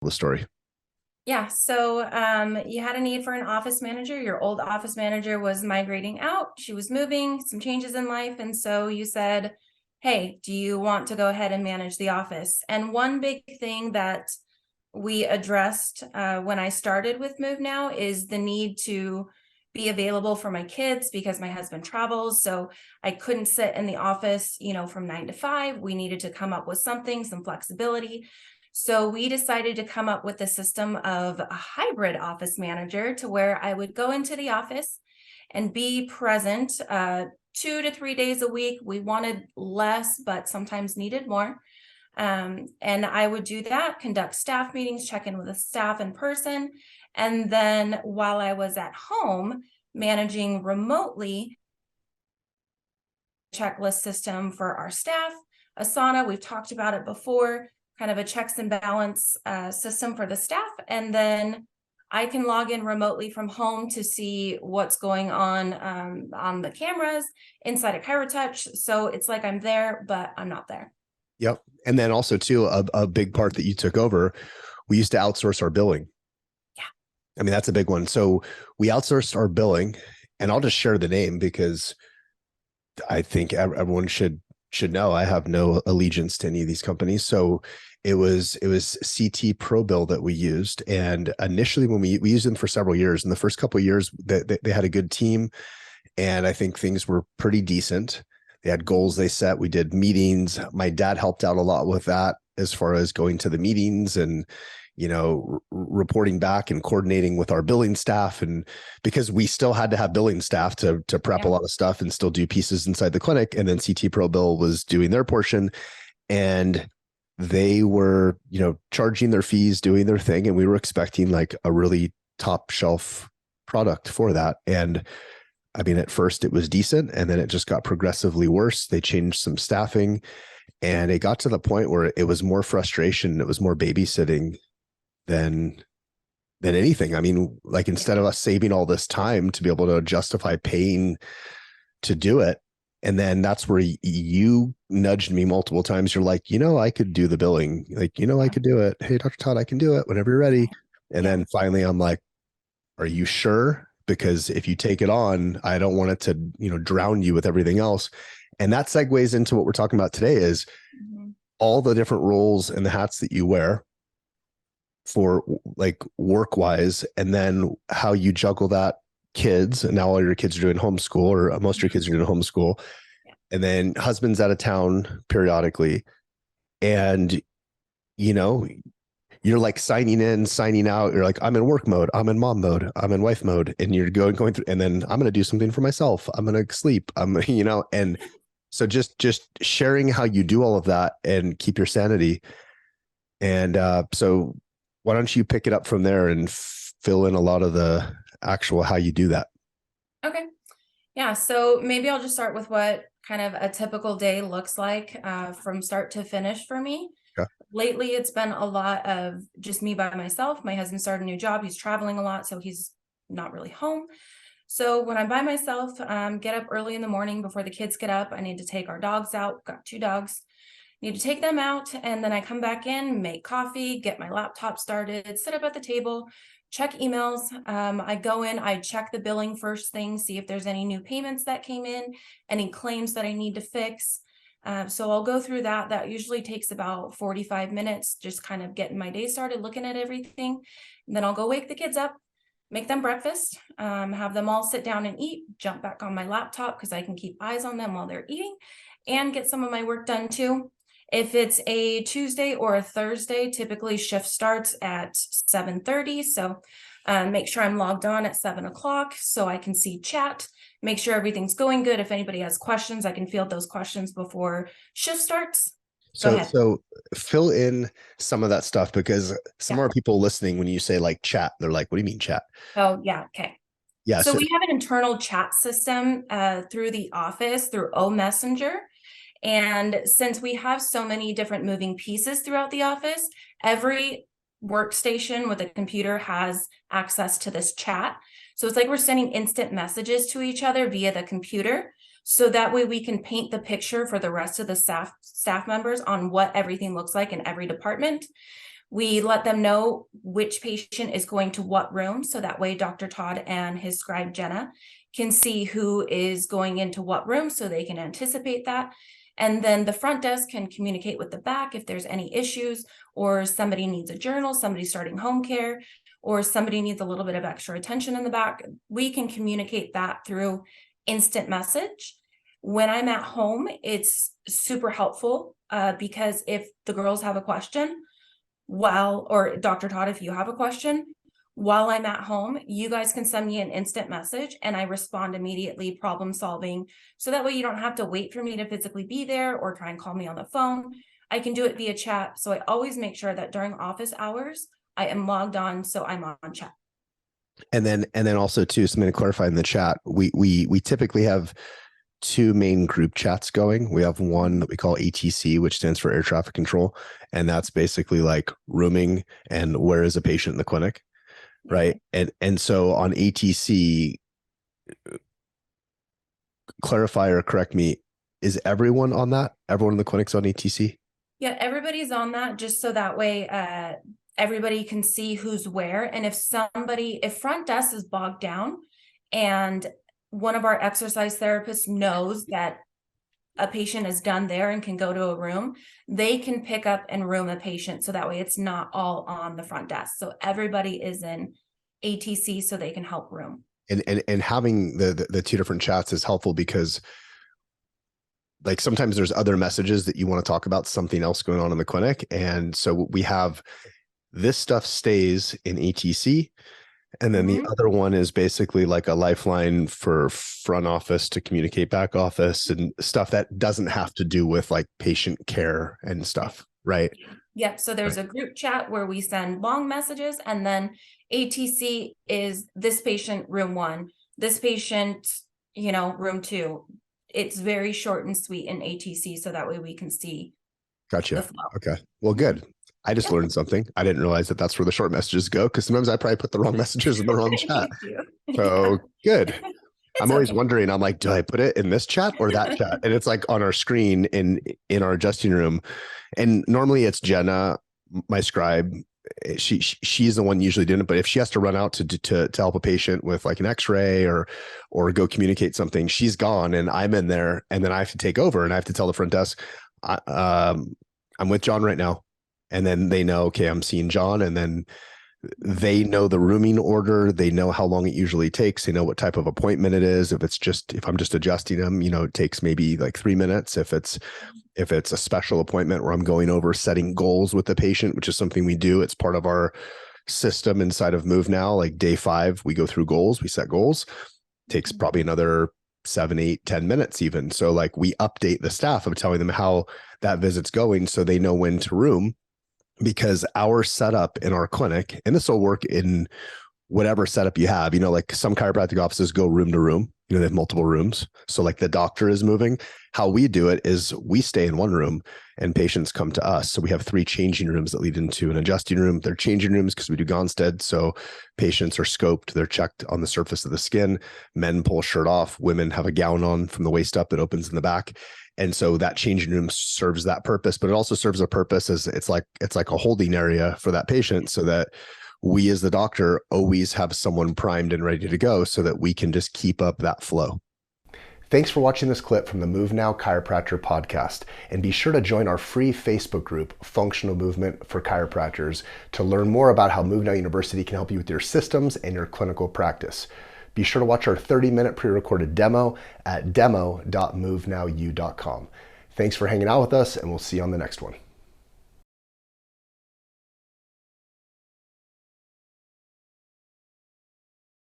the story. Yeah, so you had a need for an office manager. Your old office manager was migrating out. She was moving, some changes in life. And so you said, hey, do you want to go ahead and manage the office? And one big thing that we addressed when I started with Move Now is the need to be available for my kids because my husband travels. So I couldn't sit in the office, from 9 to 5. We needed to come up with something, some flexibility. So we decided to come up with a system of a hybrid office manager to where I would go into the office and be present 2 to 3 days a week. We wanted less, but sometimes needed more. And I would do that, conduct staff meetings, check in with the staff in person. And then while I was at home managing remotely, checklist system for our staff, Asana, we've talked about it before, kind of a checks and balance system for the staff. And then I can log in remotely from home to see what's going on the cameras inside of Chiropractic. So it's like I'm there, but I'm not there. Yep. And then also too, a big part that you took over, we used to outsource our billing. Yeah. I mean, that's a big one. So we outsourced our billing, and I'll just share the name because I think everyone should know I have no allegiance to any of these companies. So it was CT Pro Bill that we used. And initially when we used them for several years, in the first couple of years, they had a good team. And I think things were pretty decent. They had goals they set. We did meetings. My dad helped out a lot with that as far as going to the meetings and, reporting back and coordinating with our billing staff. And because we still had to have billing staff to prep a lot of stuff and still do pieces inside the clinic. And then CT Pro Bill was doing their portion, and they were, charging their fees, doing their thing. And we were expecting like a really top shelf product for that. And I mean, at first it was decent, and then it just got progressively worse. They changed some staffing, and it got to the point where it was more frustration. It was more babysitting than anything. I mean, like, instead of us saving all this time to be able to justify paying to do it. And then that's where you nudged me multiple times. You're like, I could do the billing. Like, I could do it. Hey, Dr. Todd, I can do it whenever you're ready. And then finally I'm like, are you sure? Because if you take it on, I don't want it to, drown you with everything else. And that segues into what we're talking about today is all the different roles and the hats that you wear for like work wise, and then how you juggle that kids. And now all your kids are doing homeschool, or most of your kids are doing homeschool. And then husband's out of town periodically. And, you're like signing in, signing out. You're like, I'm in work mode. I'm in mom mode. I'm in wife mode. And you're going through, and then I'm going to do something for myself. I'm going to sleep. And so just sharing how you do all of that and keep your sanity. And so why don't you pick it up from there and fill in a lot of the actual, how you do that? Okay. Yeah. So maybe I'll just start with what kind of a typical day looks like from start to finish for me. Okay. Lately, it's been a lot of just me by myself. My husband started a new job. He's traveling a lot, so he's not really home. So when I'm by myself, get up early in the morning before the kids get up. I need to take our dogs out. Got 2 dogs. Need to take them out, and then I come back in, make coffee, get my laptop started, sit up at the table, check emails. I go in, I check the billing first thing, see if there's any new payments that came in, any claims that I need to fix. So I'll go through that. That usually takes about 45 minutes, just kind of getting my day started, looking at everything. And then I'll go wake the kids up, make them breakfast, have them all sit down and eat, jump back on my laptop because I can keep eyes on them while they're eating, and get some of my work done too. If it's a Tuesday or a Thursday, typically shift starts at 7:30. So make sure I'm logged on at 7 o'clock so I can see chat, make sure everything's going good. If anybody has questions, I can field those questions before shift starts. So fill in some of that stuff, because some of our people listening, when you say like chat, they're like, what do you mean chat? Oh, yeah. Okay. Yeah. So we have an internal chat system through the office, through O Messenger. And since we have so many different moving pieces throughout the office, every workstation with a computer has access to this chat. So it's like we're sending instant messages to each other via the computer. So that way we can paint the picture for the rest of the staff members on what everything looks like in every department. We let them know which patient is going to what room. So that way Dr. Todd and his scribe Jenna can see who is going into what room so they can anticipate that. And then the front desk can communicate with the back if there's any issues, or somebody needs a journal, somebody's starting home care, or somebody needs a little bit of extra attention in the back. We can communicate that through instant message. When I'm at home, it's super helpful because if the girls have a question, or Dr. Todd, if you have a question, while I'm at home, you guys can send me an instant message and I respond immediately, problem solving. So that way you don't have to wait for me to physically be there or try and call me on the phone. I can do it via chat. So I always make sure that during office hours, I am logged on, so I'm on chat. And then also too, something to clarify in the chat, we typically have two main group chats going. We have one that we call ATC, which stands for air traffic control. And that's basically like rooming and where is a patient in the clinic. Right. And so on ATC, clarify or correct me, is everyone on that? Everyone in the clinic's on ATC? Yeah, everybody's on that just so that way everybody can see who's where. And if front desk is bogged down and one of our exercise therapists knows that a patient is done there and can go to a room, they can pick up and room a patient. So that way it's not all on the front desk. So everybody is in ATC so they can help room. And having the two different chats is helpful because like sometimes there's other messages that you want to talk about, something else going on in the clinic. And so we have this stuff stays in ATC. And then the other one is basically like a lifeline for front office to communicate back office and stuff that doesn't have to do with like patient care and stuff, right? Yep. So there's a group chat where we send long messages, and then ATC is this patient, room 1, this patient, room 2. It's very short and sweet in ATC, so that way we can see. Gotcha. Okay. Well, good. I just learned something. I didn't realize that that's where the short messages go, because sometimes I probably put the wrong messages in the wrong chat. So good. I'm always wondering, I'm like, do I put it in this chat or that chat? And it's like on our screen in our adjusting room. And normally it's Jenna, my scribe. She's the one usually doing it. But if she has to run out to help a patient with like an X-ray or go communicate something, she's gone and I'm in there, and then I have to take over and I have to tell the front desk, I'm with John right now. And then they know, okay, I'm seeing John, and then they know the rooming order. They know how long it usually takes. They know what type of appointment it is. If I'm just adjusting them, it takes maybe like 3 minutes. If it's a special appointment where I'm going over setting goals with the patient, which is something we do, it's part of our system inside of Move Now. Like day 5, we go through goals, we set goals. It takes probably another 7, 8, 10 minutes even. So like we update the staff of telling them how that visit's going so they know when to room. Because our setup in our clinic, and this will work in whatever setup you have, like some chiropractic offices go room to room, they have multiple rooms. So like the doctor is moving. How we do it is we stay in one room and patients come to us. So we have 3 changing rooms that lead into an adjusting room. They're changing rooms because we do Gonstead. So patients are scoped, they're checked on the surface of the skin. Men pull shirt off, women have a gown on from the waist up that opens in the back. And so that changing room serves that purpose, but it also serves a purpose as it's like a holding area for that patient, so that we as the doctor always have someone primed and ready to go so that we can just keep up that flow. Thanks for watching this clip from the Move Now Chiropractor podcast. And be sure to join our free Facebook group, Functional Movement for Chiropractors, to learn more about how Move Now University can help you with your systems and your clinical practice. Be sure to watch our 30-minute pre-recorded demo at demo.movenowu.com. Thanks for hanging out with us, and we'll see you on the next one.